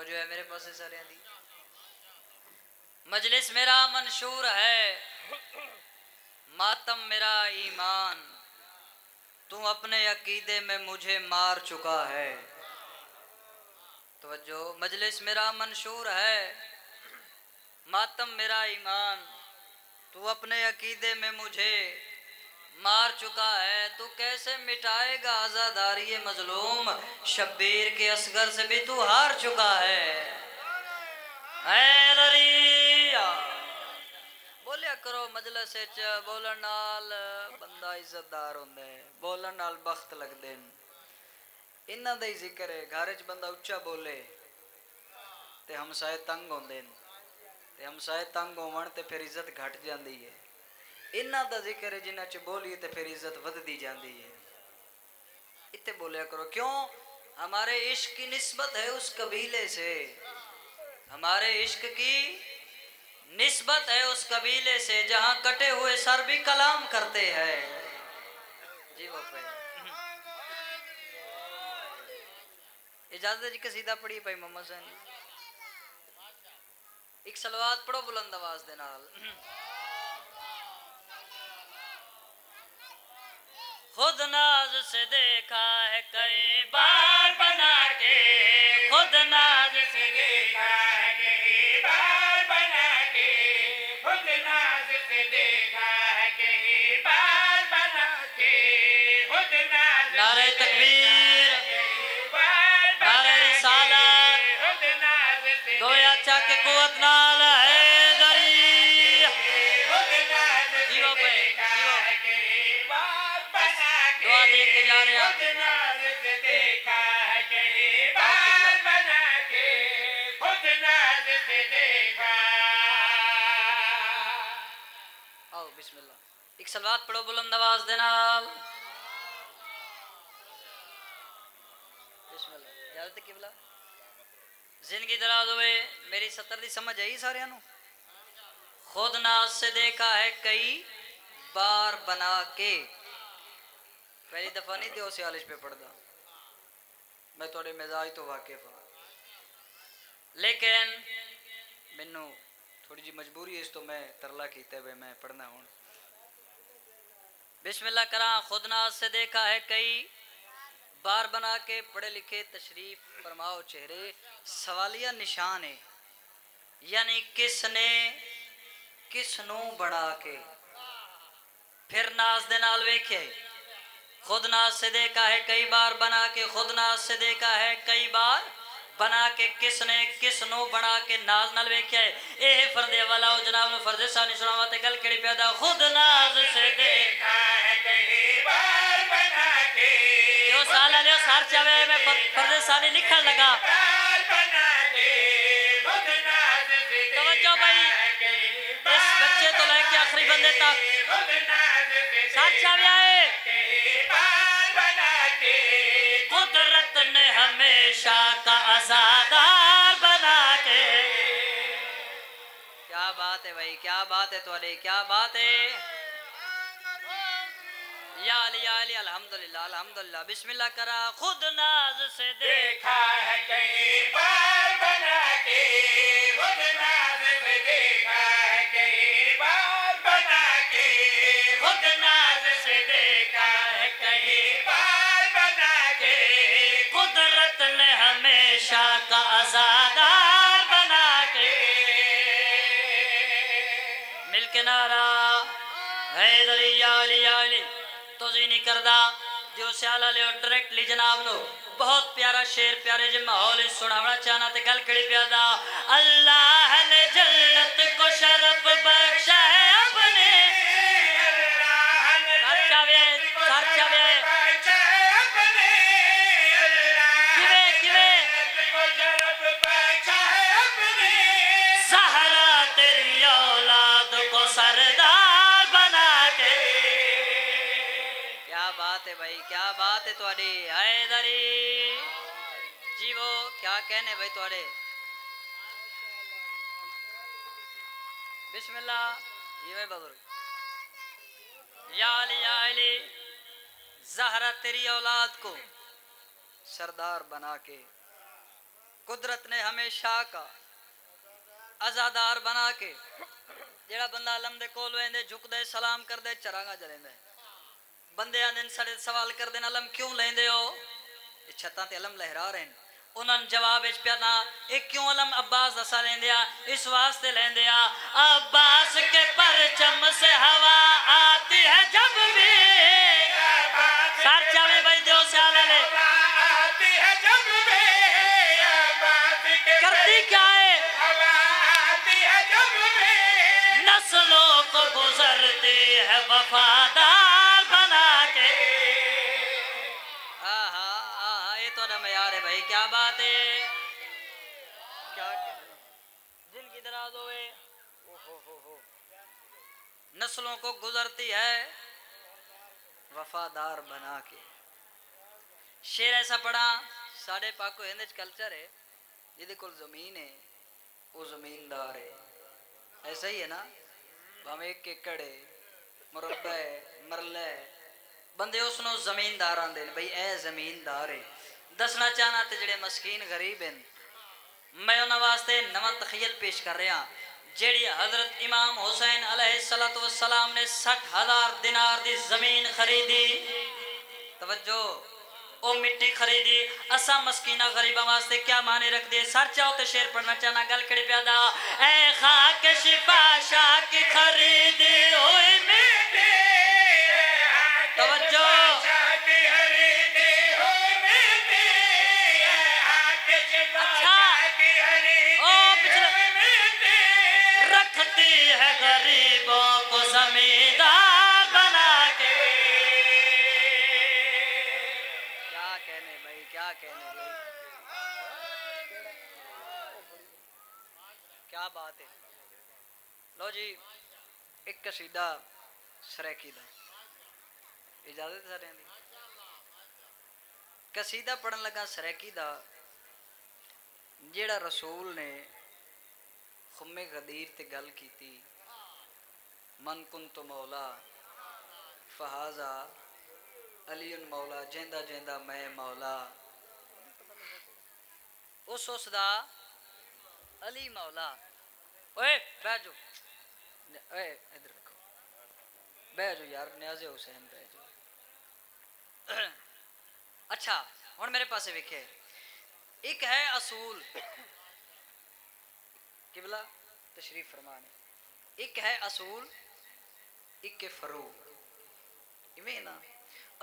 तो जो है मेरे पास सारे दी मजलिस मेरा मंशूर है, मातम मेरा ईमान, तू अपने अकीदे में मुझे मार चुका है। तो जो मजलिस मेरा मंशूर है, मातम मेरा ईमान, तू अपने अकीदे में मुझे मार चुका है। तू कैसे मिटाएगा आजादारी मजलूम, शब्बीर के असगर से भी तू हार चुका है। बोलिया करो मजलिस बोलन नाल बंदा इज्जतदार होंदा है, बोलन नाल बख्त लगदे हैं। इन्हां दा ही जिक्र है। घर च बंदा उच्चा बोले ते हमसाए तंग होंदे हैं, ते हमसाए तंग होवन ते फिर इज्जत घट जाती है। इन्हां दा जिक्र है जिन्हां च बोलीए ते फिर इज्जत वधदी जाती है। इत्ते बोलिया करो, क्यों? हमारे इश्क की निस्बत है उस कबीले से, हमारे इश्क की निस्बत है उस कबीले से जहां कटे हुए सर भी कलाम करते हैं। जी वो पे इजाजत जी कसीदा पढ़ी भाई मोहम्मद हुसैन, एक सलवात पढ़ो बुलंद आवाज दे नाल। खुद नाज से देखा है कई बार बना के, खुद नाज से देखा है कई बार बना के, खुद नाज से देखा है कई बार बना के, खुद नाज। नारे तकबीर, नारे रिसालत, दो अच्छा के कुव्वत नाल है दरी। जीवो पे जीवो दुआ दे के जा रहे हैं। देखा है कहीं बार बना के, खुद नाज से देखा। आओ बिस्मिल्लाह, एक सलवात पढ़ो बुलंद आवाज दे नाल। बिस्मिल्लाह। इजाजत किबला, जिंदगी दराज होवे। मेरी 70 दी समझ आई सारियां नू? खुद नाज से देखा है कई बार बना के। पहली दफा नहीं दो सियालिश पे पढ़दा, मैं थोड़े मिजाज तो वाकिफ हाँ, लेकिन मैनू थोड़ी जी मजबूरी है, इस तो मैं तरला कीते हुए मैं पढ़ना हूँ। बिस्मिल्लाह करा। खुद नाज से देखा है कई बार बना के, पढ़े लिखे तशरीफ फरमाओ चेहरे, सवालिया निशान है, यानी किसने किसनू बना के। फिर नाज दे नाल वेखे, खुद नाज से देखा है कई बार बना के, खुद नाज से देखा है कई बार बना के, किसने किसनू बना के। नाज नाल वेख्या है ए फर्दे वाला ओ जनाब फर्दे सानी सुनावा ते गल केड़ी पैदा। खुद नाज से देखा है कई बार बना के, जो साला ले सार चावे मैं फर्दे सानी लिखन लगा। तवज्जो भाई, इस बच्चे तो लेके आखिरी बंदे तक सार चावे आए। कुदरत ने हमेशा का आज़ादार बना के। क्या बात है भाई, क्या बात है तुम्हारी, क्या बात है। या अली अल्हम्दुलिल्लाह अल्हम्दुलिल्लाह। बिस्मिल्लाह करा। खुद नाज से देखा है कई बार बना के, खुद नाज से देखा है कई बार बना के, खुद नाज से देखा है कई बार बना के, कुदरत ने हमेशा का आज़ादार बना के। मिलके नारा हैदरी या अली तो जी नहीं करदा जो स्याला ले डायरेक्टली जनाब नो बहुत प्यारा शेर प्यारे जे माहौल सुनावना चाहना ते गल कड़ी प्यादा। अल्लाह ने जन्नत को शरफ बख्शा है अपने, ज़हरा तेरी औलाद को सरदार बना के। क्या बात है भाई, क्या बात है तुम्हारी हैदरी जी। वो क्या कहने भाई तुम्हारे। बिस्मिल्लाह जी भाई बुजुर्ग। या अली ज़हरा तेरी औलाद को सरदार बना के, कुदरत ने हमेशा का आजादार बना के जेड़ा बंदा अलम दे कोल वेंदे झुकदे सलाम करदे चरांगा जलेंदे बंदे आंदे साडे सवाल करदे अलम क्यों लेंदे हो ये छत्तां ते अलम लहरा रहे हैं उन्होंने जवाब इच प्या ना एक क्यों अलम अब्बास दसा लेंदे इस वास्ते लेंदे अब्बास के परचम से हवा आती है जब भी सर चावे भाई दो साल ले आती है जब भी करती क्या है हवा आती है जब भी नस्लों को गुजरती है वफादार बना के यार है भाई क्या बात है क्या जिनकी दराज होए हो नस्लों को गुजरती है वफादार बना के शेर ऐसा पढ़ा साढ़े पाको हिंद कल्चर है जिदे कोल जमीन है वो जमींदार है ऐसा ही है ना भावे एक एकड़ है मुरब्बा है मरला है बंदे उसनों जमींदार आंदे ने भाई ए जमींदार है दसना चाहना ते जेड़े मस्कीन गरीब हैं मैं उन्हां वास्ते नवा तखयल पेश कर रहा जेड़ी हजरत इमाम हुसैन अलैहिस्सलातु वस्सलाम ने 60,000 दिनार दी जमीन खरीदी तवज्जो ओ मिट्टी खरीदी असा मस्कीना गरीबा वास्ते क्या माने रख दे सर चाहो तो शेर पढ़ना चाहना गल कड़ी प्यादा ए खाक शिफा शाह की खरीदी हुई मिट्टी तवज्जो रखती है गरीबों को जमींदार बना के क्या कहने भाई क्या कहने भाई क्या बात है लो जी एक कसीदा सरैकी दा इजाजत सारे दी कसीदा पढ़न लगा सरैकी दा जेड़ा रसूल ने खुम्मे गदीर ते गल की थी मन कुन तो मौला फहाजा अलीउन मौला जेंदा जेंदा मैं मौला उस दा अली मौला ओए बैठो ओए इधर रखो बैठो यार न्याज़े हुसैन बैठो अच्छा हुण मेरे पास वेखे एक है असूल किबला तशरीफ फरमाने एक है असूल एक के फरूक इवें ना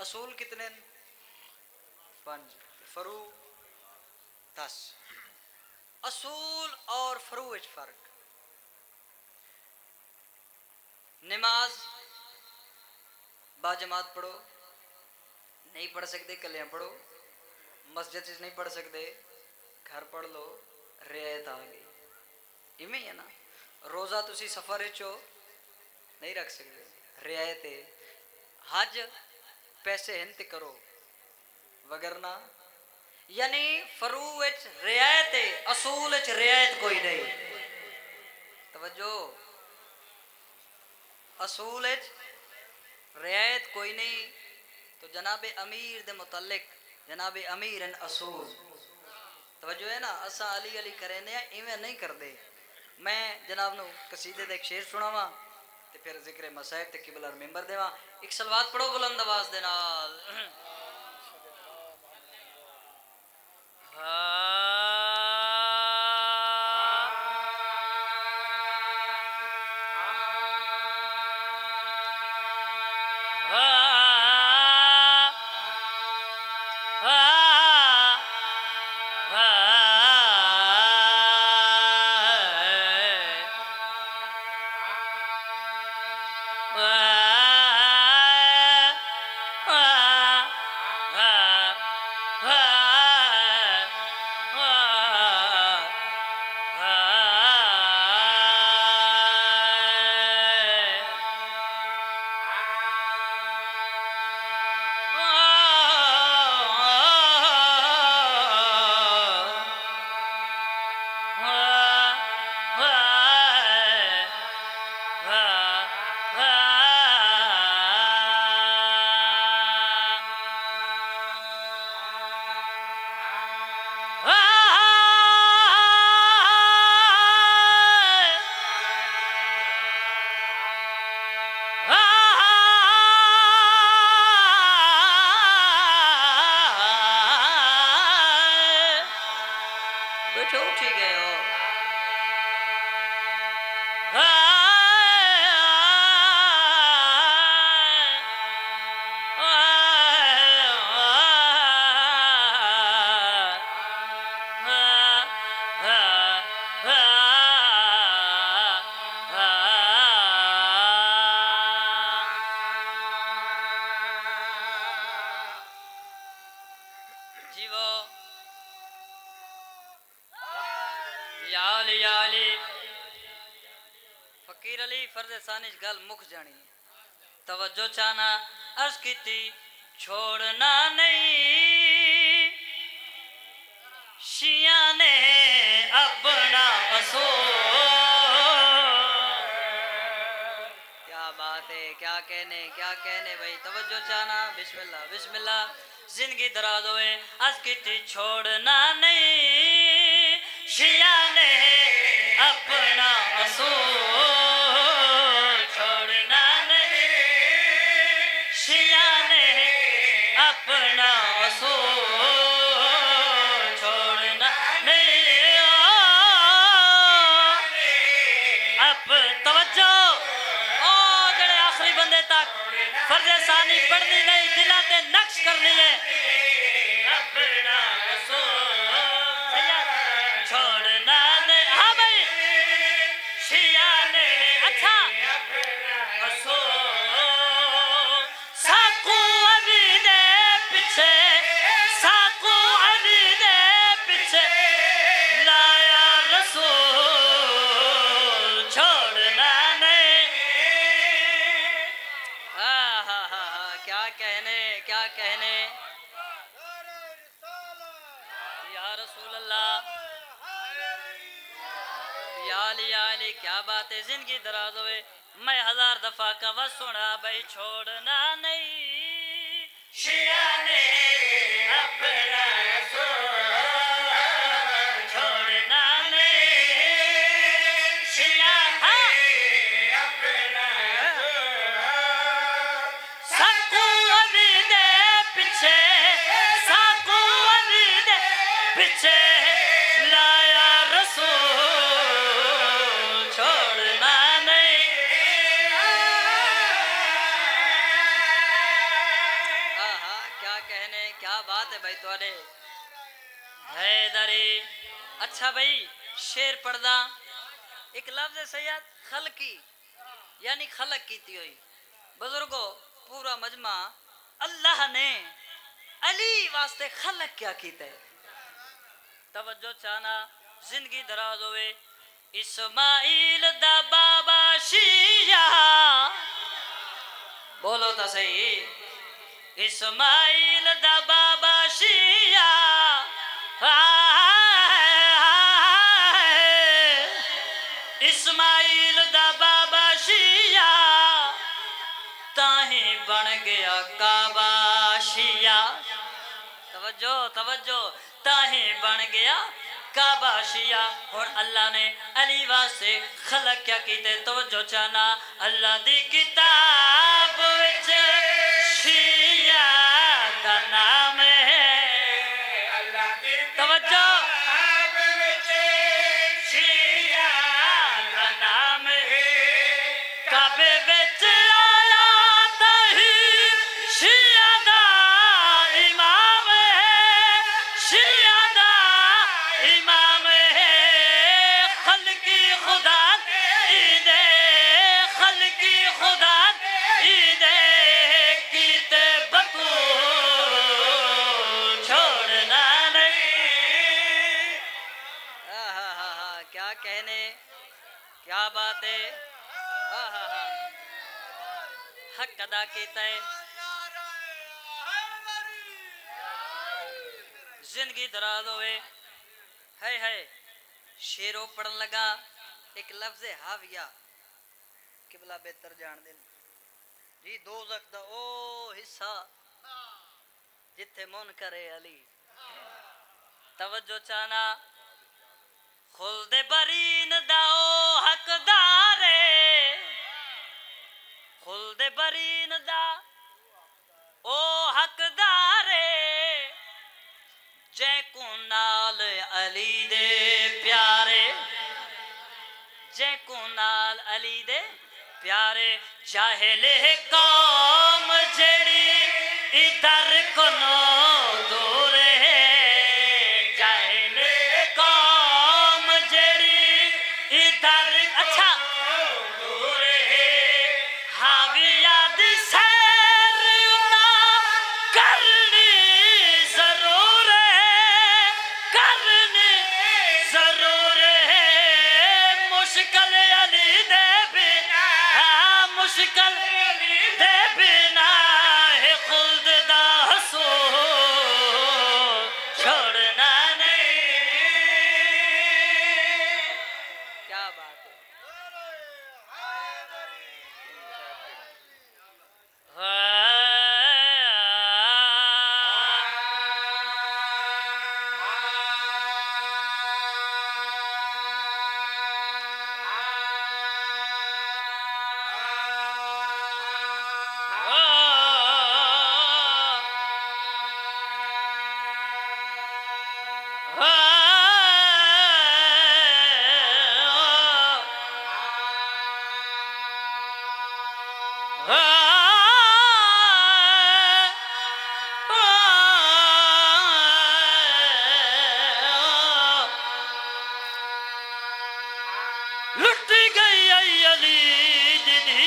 असूल कितने 5 फरूक 10 असूल और फरूक विच फर्क नमाज बाजमात पढ़ो नहीं पढ़ सकते कलियां पढ़ो मस्जिद नहीं पढ़ सकते घर पढ़ लो रियायत आ गई इवें है ना रोज़ा तुसी सफ़र हो नहीं रख सकते रियायत है हज पैसे हिंत करो वगरना यानी फरू रियायत है असूल रियायत कोई नहीं तवज्जो असूल रियायत कोई नहीं तो जनाब अमीर दे मुतल्लिक जनाब अमीर एन असूल तवज्जो है ना असा अली अली करें इवें नहीं करते मैं जनाब नू कसीदे दा एक शेर सुनावा ते फिर जिक्र मसाइब ते किबला मेंबर देवा एक सलवात पढ़ो बुलंद आवाज दे नाल बैठो उठी गए हो। फकीर अली फर्ज सानिश गल मुख जानी तवज्जो चाना अर्ज की छोड़ना नहीं शिया ने अपना असूल। क्या बात है, क्या कहने भाई, तवज्जो चाना। बिस्मिल्लाह बिस्मिल्लाह। जिंदगी दराज होए अर्ज की छोड़ना नहीं शिया ने अपना असूल। अपना असूल छोड़ना नहीं। अब तवज्जो ओ जड़े आखिरी बंदे तक फर्ज सानी पढ़नी नहीं, दिला ते नक्श करनी है। अपना असूल छोड़ना नहीं। हाँ भाई शिया ने अच्छा असूल साकू अली ने पीछे लाया रसूल छोड़ना नहीं। क्या कहने या रसूल अल्लाह या अली क्या बात है। जिंदगी दराज हुए मैं 1000 दफा का वह सुना भाई छोड़ना नहीं शिया ने अपना छोड़ना नहीं शिया अपना साकू अली दे पीछे साकू अली दे पीछे लाया रसूल छोड़ना नहीं। क्या बात है भाई तुआडे हैदरी। अच्छा भाई शेर पढ़दा एक लफ्ज सैयद खलकी यानी खलक कीती हुई। बुजुर्गो पूरा मजमा अल्लाह ने अली वास्ते खलक क्या कीता है। तवज्जो चाना जिंदगी दराज होवे इस्माइल दा बाबा शिया बोलो तो सही। इस्माइल दा बाबा शिया इस्माइल दा बाबा शिया ताही बन गया काबा शिया। तवज्जो तवज्जो ताही बन गया काबा शिया। और अल्लाह ने अली वास्ते खलक क्या कीते। तवज्जो चाना अल्लाह दी किताब विच शिया का नाम है। अल्लाह की तवज्जो शिया का नाम है। काबे विच आया ताही शिया दा इमाम है। शिया दा इमाम है। खलकी खुदा ईदे खलकी खुदा ईदे कीते बतूल छोड़ना नहीं। क्या कहने क्या बात है। हक अदा कीता है। जिंदगी दराज होवे है शेरों पढ़न लगा एक लफ्ज हाविया किबला बेहतर जान दे जी। दोज़ख दा ओ हिस्सा जिथे मुन करे अली। तवज्जो चाना खुल्द बरीन दा ओ हकदार खुल्द बरीन दा ओ हकदार जै को नाल अली दे जैको नाल अली दे प्यारे जाहिले कौम जेड़ी इधर को नो दूर है जाहिले कौम जेड़ी इधर अच्छा दूर है हावी याद सैर ना करनी जरूर है करनी जरूर है मुश्किल अली दे बिना मुश्किल दे बिना है खुद दा हसूल छोड़ना नहीं क्या बात है लुट गई अली दीदी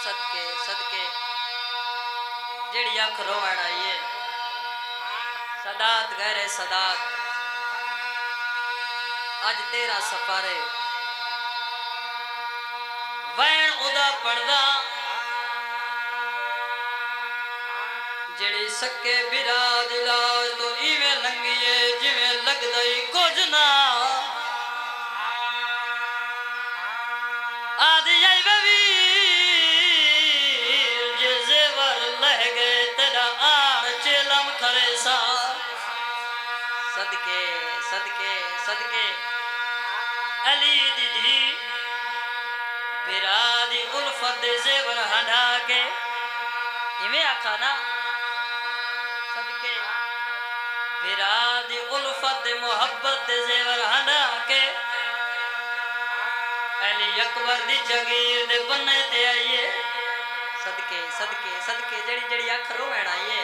सदके सदके जेड़ी अख रोवण आई है सदात गहरे सदात अज तेरा सफर है वैन उदा पड़दा जेड़ी सके बिराद लाज तो इवें लंघिए जिवें लगदा ही कुछ ना आदि आई वीर जे जेवर लह गए तेरा आन चेलम खरे सा सदके सदके सदके अली दीदी बिरादी उल्फत दे जेवर हंडा के इवें आखा ना सदके बिरादी उल्फत दे मोहब्बत दे जेवर हंडा के अली अकबर दी जगीर दे बन्ने ते आइए सदके सदके सदके जड़ी जड़ी अख रोवण आइए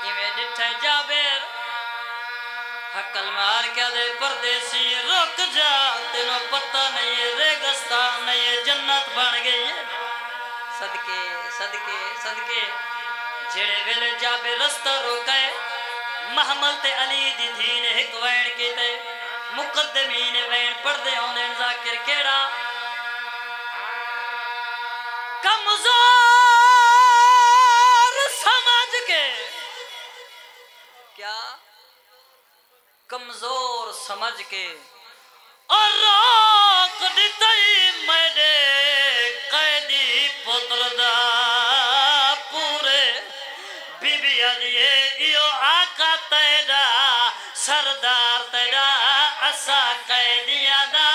इवें डिठे जाबेर हकल मार के दे परदेसी रुक जा तेनो पता नहीं है रेगिस्तान नहीं है जन्नत बन गई है सदके सदके सदके जेड़े वेले जाबे रास्ता रोके महमल ते अली दी धी ने हिक वैण कीते मुकद्दमीन वैन पढ़दे होंदे जाकिर केड़ा कमजोर समझ के क्या कमजोर समझ के और रोक दितई मेरे कैदी पुत्र दा पूरे बीबी अलिए इयो आका तेरा सरदार तेरा असा कैदिया दा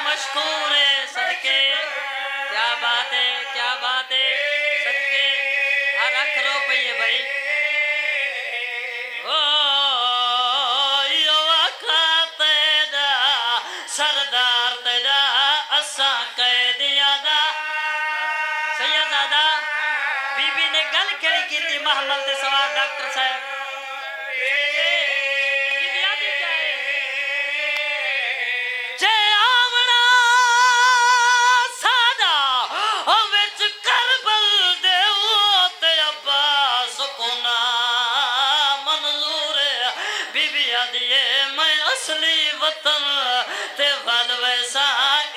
मशकूर है सदके क्या बात है सदके हर अख रो पइए भाई ओ यो आका तेरा सरदार तेरा असा कैदिया दा सैयदादा बीबी ने गल केड़ी कीती महमल दे सवार डॉक्टर साहब असली वतन ते वल वैसा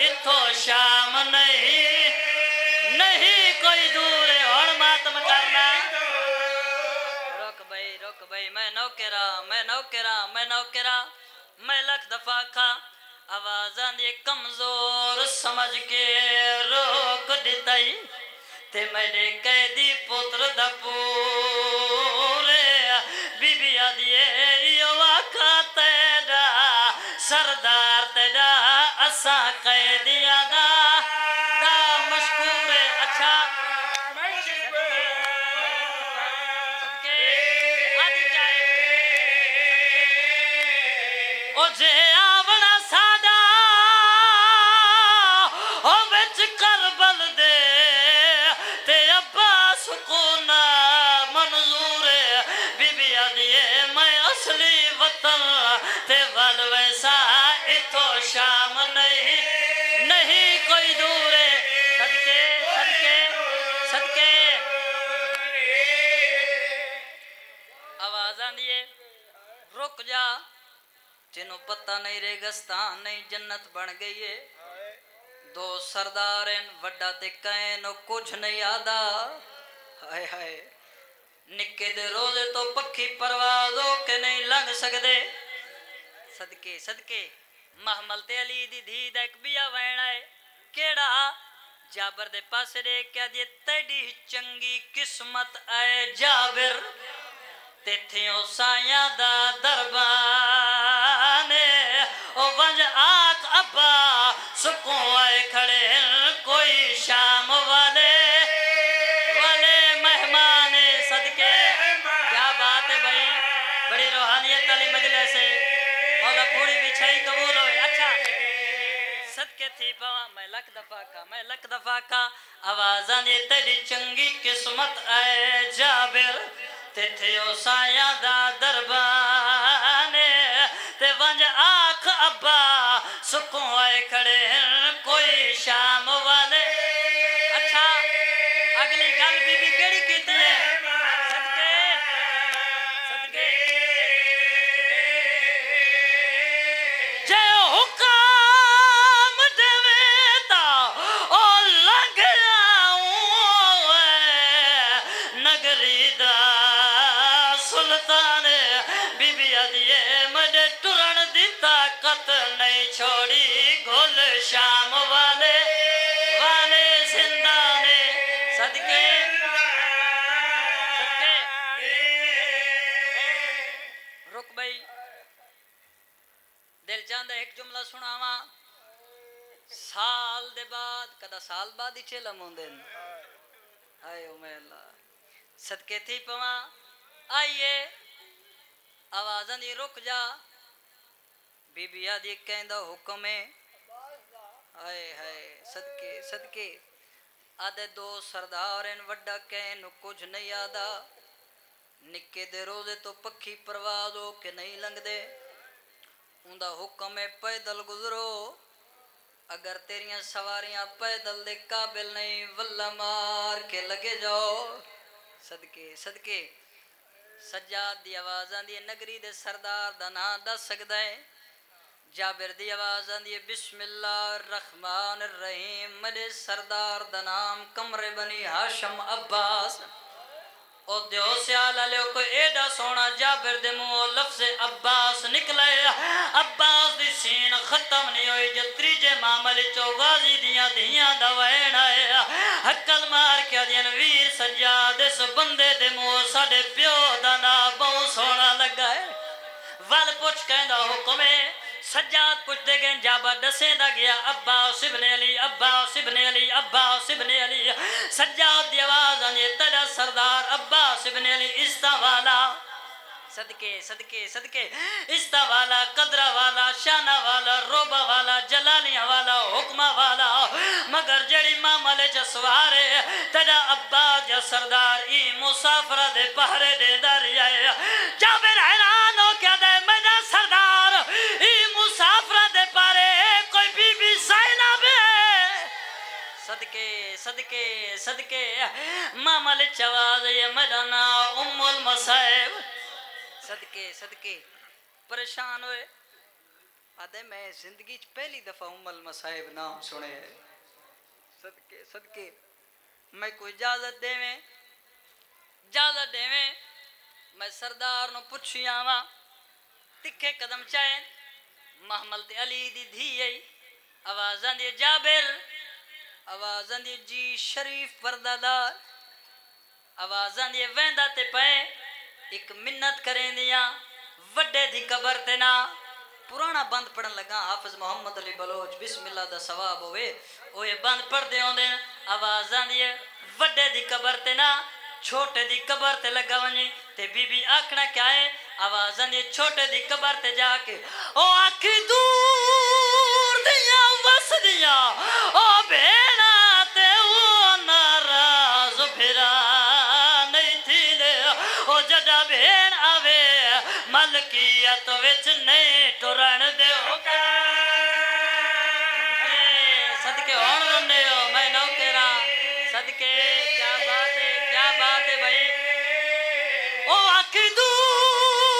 इथो शाम नहीं कोई दूर और मातम करना रुक भाई मैं नौकरा मैं लख दफा खा आवाज़ां दी कमजोर समझ के रोक दिताई ते मेरे कैदी पुत्र दा पूरे बीबी आदिए यो आका तेरा सरदार तेरा असा कैदिया दा मशकूर अच्छा सदके आदि जाए आंदिए रुक जा जिन्हों पता नहीं रेगिस्तान नहीं जन्नत बन गई है। दो सरदार वड्डा ते कैन कुछ नहीं आदा। हाय हाय निक्के दे रोजे तो पक्की परवाज हो के नहीं लंघ सकते। सदके सदके महमल ते अली दी धी दा एक बिया वैणा है केड़ा जाबर दे पासे दे क्या दी तेडी चंगी किस्मत आए जाबिर तेथियों साया दा दरबाने ओ वंज आख अब्बा सुकून आए खड़े कोई शाम वाले वाले मेहमान सदके। क्या बात है भाई बड़ी रूहानियत वाली मजलिस है। मौला पूरी बिछाई कबूल हो। अच्छा सदके थी पवा मैं लख दफा का आवाज़ां दी तेरी चंगी किस्मत आए जाबिर तेथियों साया दा दरबाने ते वंज आख अब्बा सुकून आए खड़े कोई शाम वाले। अच्छा अगली गल बीबी केड़ी कीती है सदके सदके जे हुकाम देवेता ओ लंघ आऊं नगरी दा सुल्तान बीबी अदिए मडे टुरन दी ताकत नहीं छोड़ी गोल शाम वाले वाले जिंदा ने सदके सदके रुक भाई दिल चाहता एक जुमला सुनावा। साल दे बाद कदा साल बाद ही चेला मुंदे आए उमेला सदके थी पवा आइए आवाज़ां दी रुक जा बीबी आदि कहंदा हुक्म है। हाय हाय सदके सदके आदे दो सरदार इन वड्डा कहन कुछ नहीं आदा निक्के दे रोजे तो पक्की परवाज हो के नहीं लंघदे। उनदा हुक्म है पैदल गुजरो अगर तेरियां सवारियां पैदल दे काबिल नहीं वल्ला मार के लगे जाओ। सदके सदके सज्जाद दी आवाज़ां दी नगरी दे सरदार दा नां दस सकदा है। जाबिर दी आवाज़ां दी बिस्मिल्लाहिर रहमानिर रहीम मेरे सरदार दा नाम कमरे बनी हाशम अब्बास ओ दियो स्याल आले को एडा सोना जाबिर दे मुंह लफ्ज़ अब्बास निकले। अब्बास दी सीन खत्म नहीं होई जो त्रीजे मामले चो गाजी दियां धियां दा वैण आया हक्कल मार के आदियन वीर सज्जाद इस बंदे दे मुंह साडे प्यो दा ना बहुत सोना लगा है। वल पुछ कहंदा हुक्म है सज्जाद पुछते गए जाबर दसेंदा गया अब्बास इब्ने अली अब्बास इब्ने अली अब्बास इब्ने अली। सज्जाद दी आवाज़ आंदी तेरा सरदार अब्बास इब्ने अली इस्ता वाला सदके सदके सदके इस्ता वाला कदरा वाला शाना वाला रोबा वाला जलालिया वाला हुक्मा वाला मगर जड़ी मामले च सवारे तेरा अब्बास या सरदार ई मुसाफरा दे पहरे दे दर आए। जाबिर हैरान हो क्या दे मेरा सरदार ई मुसाफरा दे पहरे कोई बीबी ज़ैनब सदके सदके सदके मामले चवाज ये मेरा ना उम्मुल मसाइब सदके सदके परेशान होए आदे मैं जिंदगी च पहली दफा उम्मुल मसाइब नाम सुने। सदके सदके मैं कोई इजाजत देवे मैं सरदार नु पुछी आवा तिखे कदम चाहे महमल ते अली दी धी आवाज़ां दी जाबिर आवाज़ां दी जी शरीफ परदादार आवाज़ां दी वेंदा ते पे एक मिन्नत करें दिया वड्डे दी कबर ते ना पुराना बंद पढ़न लगा हाफिज मोहम्मद अली बलोच बिस्मिल्लाह दा सवाब होवे ओ ये बंद पढ़ दे ओंदे आवाज़ां दी वड्डे दी कबर ते ना छोटे दी कबर ते लगा वनी ते बीबी आखना क्या है आवाज़ां दी छोटे दी कबर ते जाके ओ आखी दूर दिया वस दिया ओ बेड़ा ते ओ नाराज फिरा नहीं थी दे ओ जड़ा भेड़ आवे मलकियत विच नहीं टुरन दे सदके होण रोने हो मैं नौकरा सदके क्या बात है भाई ओ आखी दूर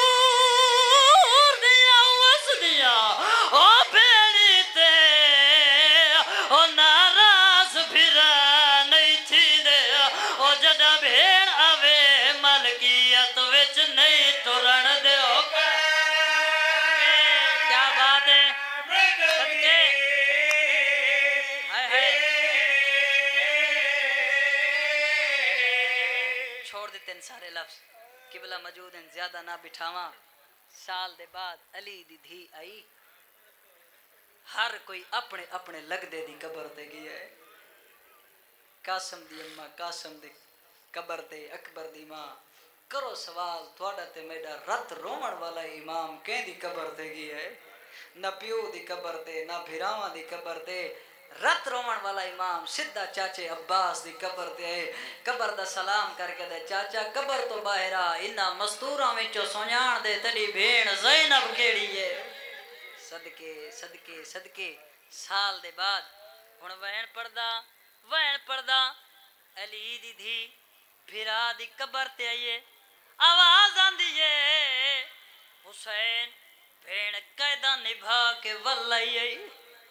विच नहीं तुरन दिओ क्या बात है सदके हाय हाय छोड़ देते हैं सारे लफ्ज किबला मौजूद हैं ज्यादा ना बिठावा साल दे बाद अली दी धी आई हर कोई अपने अपने लगदे दी कबर ते गया है कासम दी अम्मा कासम दी कबर ते अकबर दी मां करो सवाल थोड़ा ते मेरा रत रोमन वाला इमाम कहदी कबर ते गया है ना प्यो दी कबर ते ना भिरावां दी कबर ते रत रोमन वाला इमाम सीधा चाचे अब्बास दी कबर ते आए कबर दा सलाम करके दे चाचा कबर तो बाहर आ इन्ना मस्तूरां विचों सुञाण दे तेरी भेण ज़ैनब केड़ी है सदके सदके सदके साल दे बाद हुण वैन पड़दा अली दी धी भिरा दी कबर ते आइए आवाज आंदी है हुसैन भेण कैदा निभा के वल्लई आई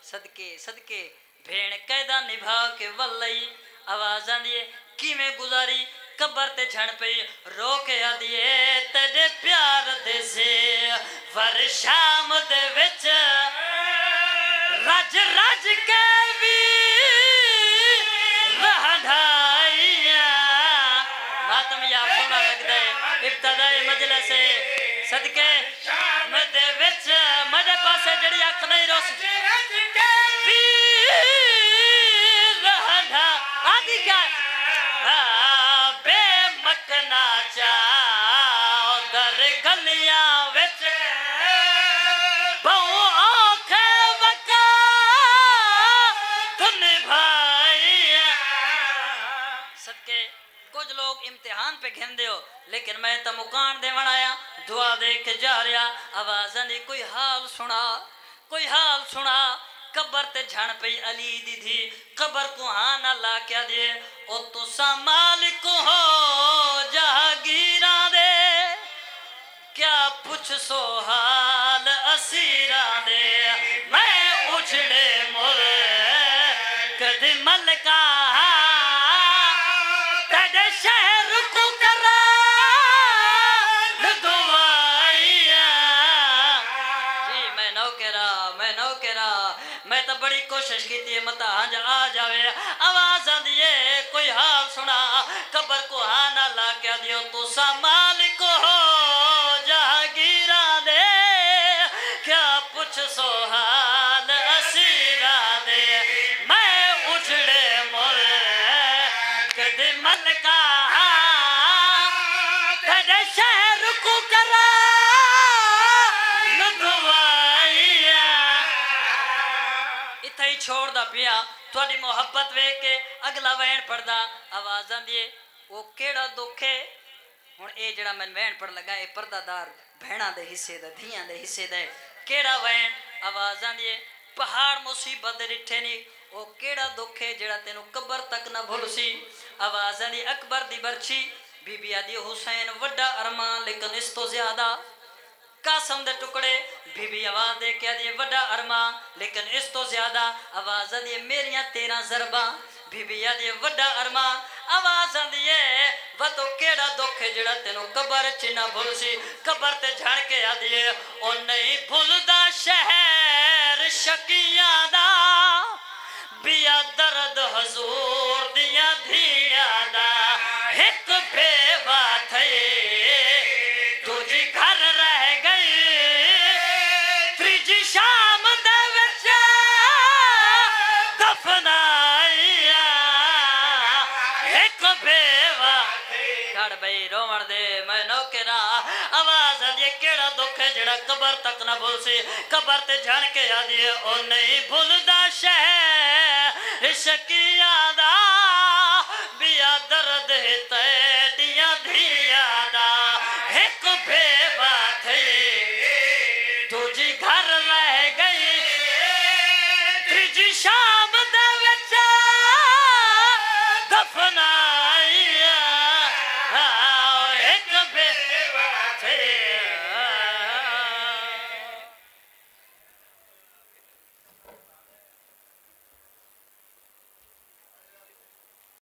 सदके सदके भेण कैदा निभा के वल्लई आवाज आंदी है किवें गुजारी कबर ते झण पई रो के आंदी है तेरे प्यार दे से वर शाम दे विच रज रज के भी रहधाइया मातम या सोना लगदा है इब्तदाई मजलिस से सदके मदे विच मदे पासे जड़ी अख नहीं रोस भी रहधा आदि क्या बेमकना चा दर गलियां विच बहु आंखे वका तुम भाई सदके कुछ लोग इम्तिहान पे घेंदे हो लेकिन मैं तो मुकान दे आया दुआ दे के जा रहा आवाज नहीं कोई हाल सुना कबर ते झण पई अली दी थी कबर को हाँ ना ला क्या दे ओ तुसा मालिक हो जहागीरा दे क्या पुछ सो हाल असीरा दे मैं उछड़े मुर कद मलका तेरे शहर को करा दुआइया जी मैं नौकरा मैं तो बड़ी कोशिश की थी मत आ जावे आवाज आंदी है कोई हाल सुना कबर को हाँ ना ला क्या दियो तुसा मालिक हो जहागीरा दे क्या पुछ सो हाल असीरा दे मैं उछड़े मुर कद मलका तेरे शहर को करा दुआइया इतना ही छोड़दा पिया थोड़ी मोहब्बत वेख के अगला वैन पढ़दा आवाज आंदी है वो केड़ा दुख है हुण ए जेड़ा मैं वैन पढ़ लगा ए पर्दादार भैणा दे हिस्से दा धियां दे हिस्से दा केड़ा वैन आवाज आंदी है पहाड़ मुसीबत रिठे नी ओ केड़ा दुख है जेड़ा तेनू कबर तक ना भूल सी आवाज आंदी अकबर दी बरछी बीबी आदि हुसैन वड्डा अरमान लेकिन इस तो ज्यादा कासम दे टुकड़े बीबी आवाज दे के आदि वड्डा अरमान लेकिन इस तो ज्यादा आवाज आदि मेरियां 13 ज़रबा बीबी आदि वड्डा अरमान आवाज आंदी है व तो केड़ा दुख है जेड़ा तेनू कबर च ना भूल सी कबर ते झड़ के आदि है ओ नहीं भूलदा शहर शकियां दा बिया दर्द हजूर दिया धिया दा एक बेवा थे तुझी घर रह गई त्रीजी शाम दे विच दफनाइया एक बेवा छड़ बई रोवण दे मैं नौकरा आवाज आंदी केड़ा दुख है जेड़ा कबर तक ना भूल सी कबर ते झण के आंदी ओ नहीं भूलदा शहर शकिया